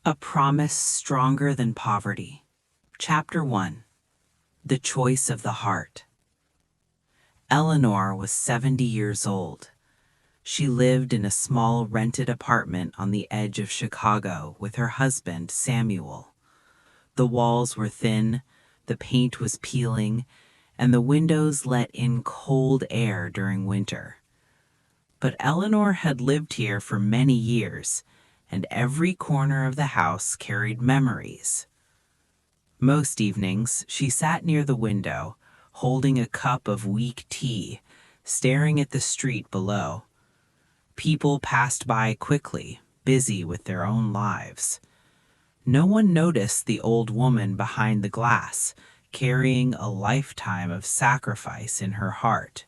A promise stronger than poverty. Chapter 1. The Choice of the Heart. Eleanor was 70 years old. She lived in a small rented apartment on the edge of Chicago with her husband, Samuel. The walls were thin, the paint was peeling, and the windows let in cold air during winter. But Eleanor had lived here for many years, and every corner of the house carried memories. Most evenings, she sat near the window, holding a cup of weak tea, staring at the street below. People passed by quickly, busy with their own lives. No one noticed the old woman behind the glass, carrying a lifetime of sacrifice in her heart.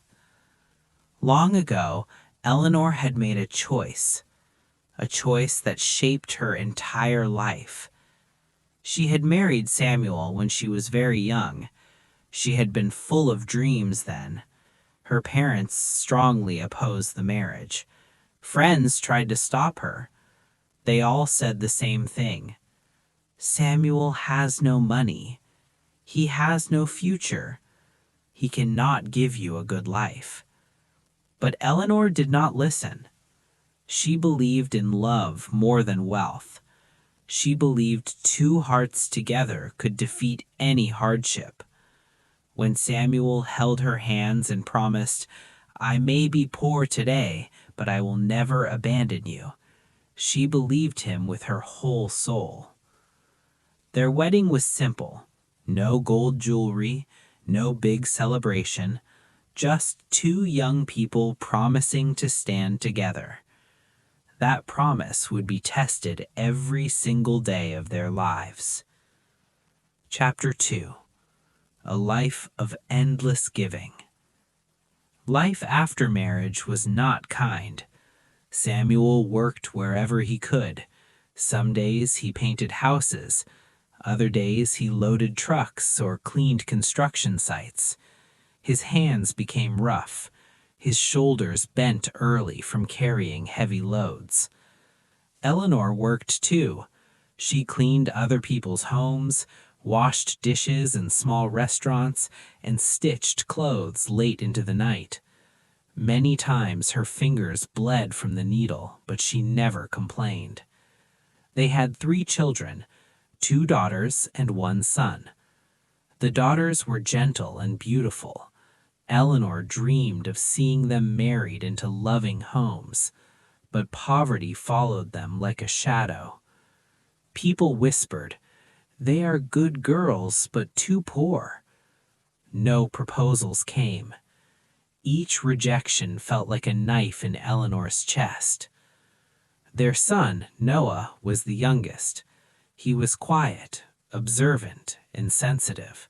Long ago, Eleanor had made a choice that shaped her entire life. She had married Samuel when she was very young. She had been full of dreams then. Her parents strongly opposed the marriage. Friends tried to stop her. They all said the same thing. Samuel has no money. He has no future. He cannot give you a good life. But Eleanor did not listen. She believed in love more than wealth. She believed two hearts together could defeat any hardship. When Samuel held her hands and promised, "I may be poor today, but I will never abandon you," she believed him with her whole soul. Their wedding was simple. No gold jewelry, no big celebration, just two young people promising to stand together. That promise would be tested every single day of their lives. Chapter 2. A Life of Endless Giving. Life after marriage was not kind. Samuel worked wherever he could. Some days he painted houses. Other days he loaded trucks or cleaned construction sites. His hands became rough. His shoulders bent early from carrying heavy loads. Eleanor worked too. She cleaned other people's homes, washed dishes in small restaurants, and stitched clothes late into the night. Many times her fingers bled from the needle, but she never complained. They had 3 children, 2 daughters and 1 son. The daughters were gentle and beautiful. Eleanor dreamed of seeing them married into loving homes, but poverty followed them like a shadow. People whispered, "They are good girls, but too poor." No proposals came. Each rejection felt like a knife in Eleanor's chest. Their son, Noah, was the youngest. He was quiet, observant, and sensitive.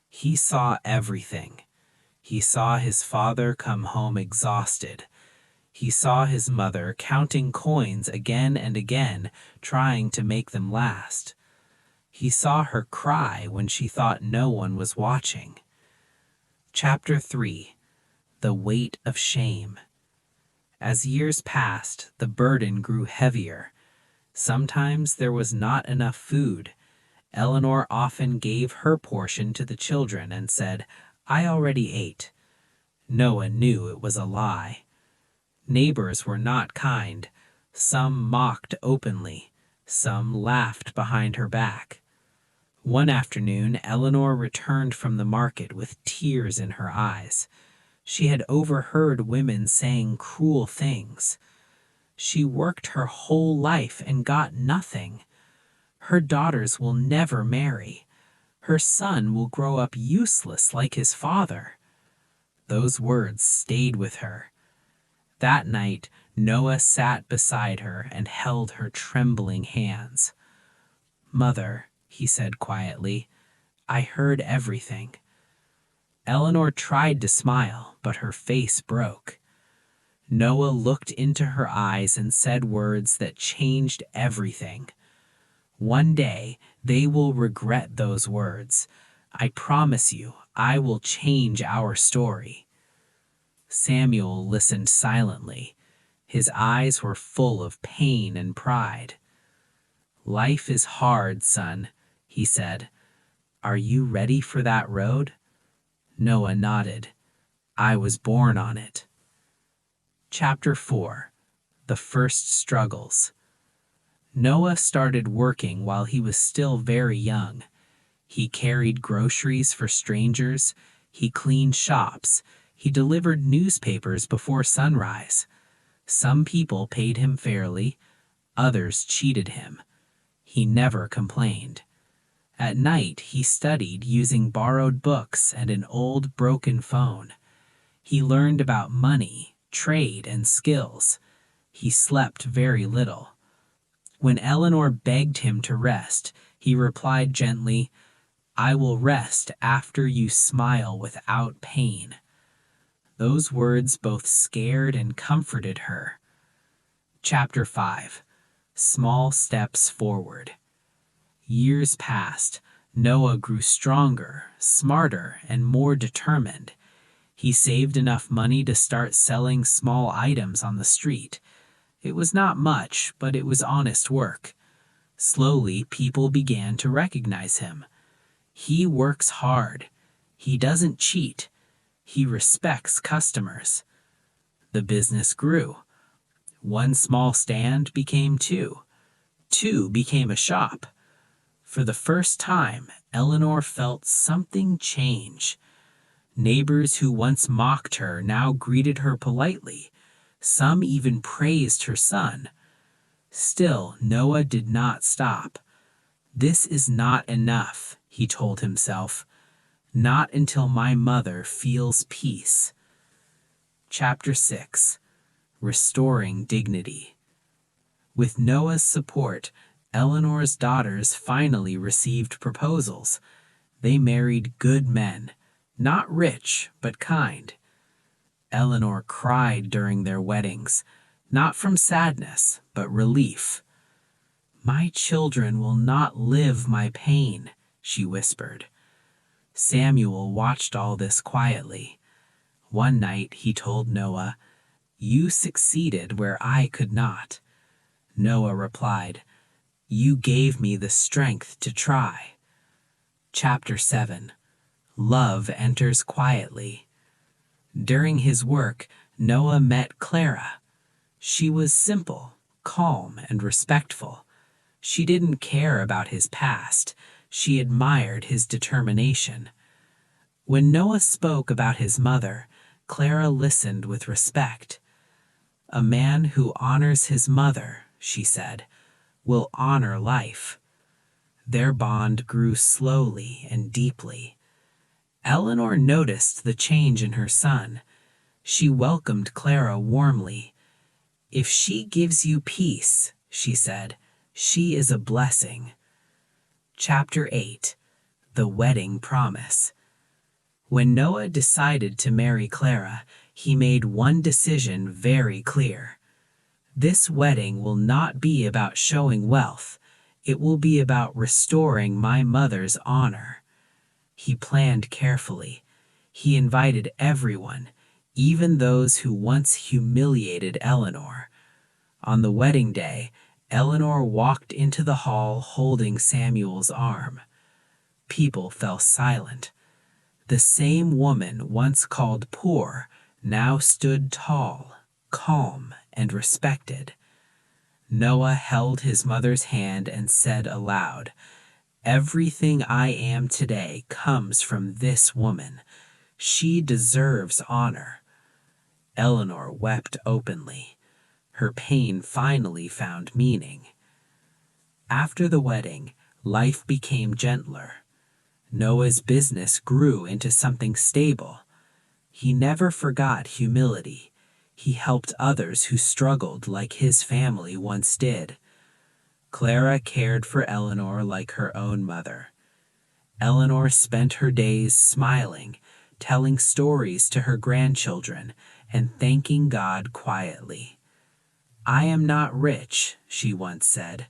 He saw everything. He saw his father come home exhausted. He saw his mother counting coins again and again, trying to make them last. He saw her cry when she thought no one was watching. Chapter 3. The Weight of Shame. As years passed, the burden grew heavier. Sometimes there was not enough food. Eleanor often gave her portion to the children and said, "I already ate." Noah knew it was a lie. Neighbors were not kind. Some mocked openly. Some laughed behind her back. One afternoon, Eleanor returned from the market with tears in her eyes. She had overheard women saying cruel things. She worked her whole life and got nothing. Her daughters will never marry. Her son will grow up useless like his father. Those words stayed with her. That night, Noah sat beside her and held her trembling hands. "Mother," he said quietly, "I heard everything." Eleanor tried to smile, but her face broke. Noah looked into her eyes and said words that changed everything. "One day, they will regret those words. I promise you, I will change our story." Samuel listened silently. His eyes were full of pain and pride. "Life is hard, son," he said. "Are you ready for that road?" Noah nodded. "I was born on it." Chapter 4. The First Struggles. Noah started working while he was still very young. He carried groceries for strangers, he cleaned shops, he delivered newspapers before sunrise. Some people paid him fairly, others cheated him. He never complained. At night, he studied using borrowed books and an old broken phone. He learned about money, trade, and skills. He slept very little. When Eleanor begged him to rest, he replied gently, "I will rest after you smile without pain." Those words both scared and comforted her. Chapter 5. Small Steps Forward. Years passed. Noah grew stronger, smarter, and more determined. He saved enough money to start selling small items on the street. It was not much, but it was honest work. Slowly, people began to recognize him. He works hard. He doesn't cheat. He respects customers. The business grew. One small stand became two. Two became a shop. For the first time, Eleanor felt something change. Neighbors who once mocked her now greeted her politely. Some even praised her son. Still, Noah did not stop. "This is not enough," he told himself. "Not until my mother feels peace." Chapter 6. Restoring Dignity. With Noah's support, Eleanor's daughters finally received proposals. They married good men, not rich, but kind. Eleanor cried during their weddings, not from sadness, but relief. "My children will not live my pain," she whispered. Samuel watched all this quietly. One night he told Noah, "You succeeded where I could not." Noah replied, "You gave me the strength to try." Chapter 7. Love Enters Quietly. During his work, Noah met Clara. She was simple, calm, and respectful. She didn't care about his past. She admired his determination. When Noah spoke about his mother, Clara listened with respect. "A man who honors his mother," she said, "will honor life." Their bond grew slowly and deeply. Eleanor noticed the change in her son. She welcomed Clara warmly. "If she gives you peace," she said, "she is a blessing." Chapter 8. The Wedding Promise. When Noah decided to marry Clara, he made one decision very clear. "This wedding will not be about showing wealth. It will be about restoring my mother's honor." He planned carefully. He invited everyone, even those who once humiliated Eleanor. On the wedding day, Eleanor walked into the hall holding Samuel's arm. People fell silent. The same woman once called poor now stood tall, calm, and respected. Noah held his mother's hand and said aloud, "Everything I am today comes from this woman. She deserves honor." Eleanor wept openly. Her pain finally found meaning. After the wedding, life became gentler. Noah's business grew into something stable. He never forgot humility. He helped others who struggled like his family once did. Clara cared for Eleanor like her own mother. Eleanor spent her days smiling, telling stories to her grandchildren, and thanking God quietly. "I am not rich," she once said,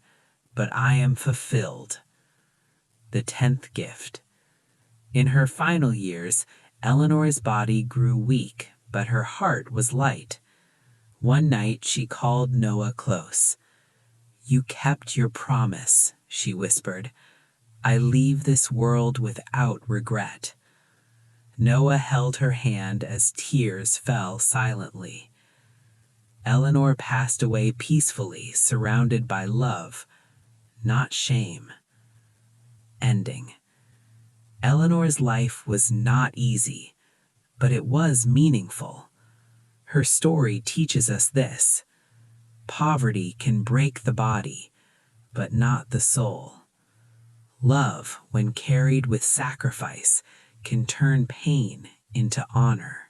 "but I am fulfilled." The 10th gift. In her final years, Eleanor's body grew weak, but her heart was light. One night she called Noah close. "You kept your promise," she whispered. "I leave this world without regret." Noah held her hand as tears fell silently. Eleanor passed away peacefully, surrounded by love, not shame. Ending. Eleanor's life was not easy, but it was meaningful. Her story teaches us this: poverty can break the body, but not the soul. Love, when carried with sacrifice, can turn pain into honor.